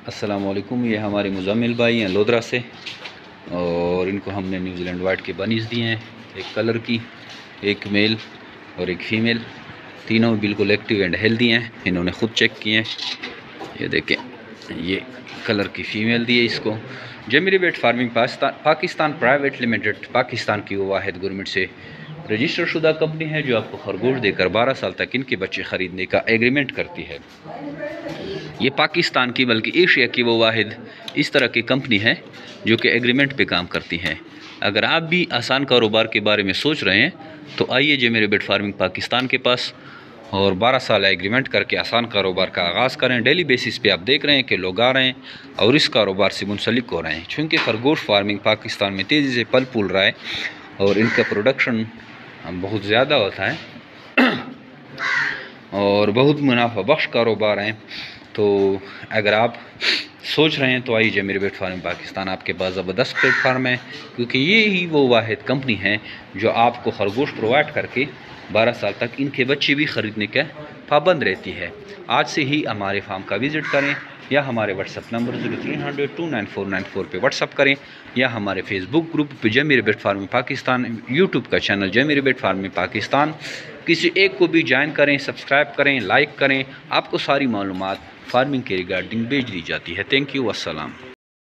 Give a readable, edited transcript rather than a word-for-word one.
السلام علیکم، یہ ہمارے مزمل بھائی ہیں لودرا سے، اور ان کو ہم نے نیوزی لینڈ وائٹ کے بنیز دیے ہیں، ایک کلر کی، ایک میل اور ایک فیمیل، تینوں بالکل ایکٹیو اینڈ ہیلدی ہیں۔ انہوں نے خود چیک کیے ہیں، یہ دیکھیں یہ کلر کی فیمیل دی ہے اس کو۔ Jamiri beet farming Pakistan private limited Pakistan کی وہ واحد گورنمنٹ سے رجسٹر شدہ کمپنی ہے جو آپ کو خرگوش دے کر 12 سال تک ان کے بچے خریدنے کا ایگریمنٹ کرتی ہے۔ یہ پاکستان کی بلکہ ایشیا کی وہ واحد اس طرح کی کمپنی ہے جو کہ ایگریمنٹ پہ کام کرتی ہے۔ اگر آپ بھی آسان کاروبار کے بارے میں سوچ رہے ہیں تو آئیے جمیری بیٹ فارمنگ پاکستان کے پاس اور 12 سال ایگریمنٹ کر کے آسان کاروبار کا آغاز کریں۔ ڈیلی بیسس پہ آپ دیکھ رہے ہیں کہ لوگ آ رہے ہیں اور اس کاروبار سے منسلک ہو رہے ہیں، چونکہ خرگوش فارمنگ پاکستان میں تیزی سے پل پھول رہا ہے اور ان کا پروڈکشن بہت زیادہ ہوتا ہے اور بہت منافع بخش کاروبار ہیں۔ تو اگر آپ سوچ رہے ہیں تو آئیے جمیری بیٹ فارمنگ پاکستان آپ کے پاس زبردست پلیٹ فارم ہے، کیونکہ یہ ہی وہ واحد کمپنی ہے جو آپ کو خرگوش پرووائڈ کر کے 12 سال تک ان کے بچے بھی خریدنے کا پابند رہتی ہے۔ آج سے ہی ہمارے فارم کا وزٹ کریں یا ہمارے واٹس ایپ نمبر 0300299494 پہ واٹس ایپ کریں یا ہمارے فیس بک گروپ پہ جمیری بیٹ فارمنگ پاکستان، یوٹیوب کا چینل جمیری بیٹ فارمنگ پاکستان، کسی ایک کو بھی جوائن کریں، سبسکرائب کریں، لائک کریں، آپ کو ساری معلومات فارمنگ کے ریگارڈنگ بھیج دی جاتی ہے۔ تھینک یو، السلام۔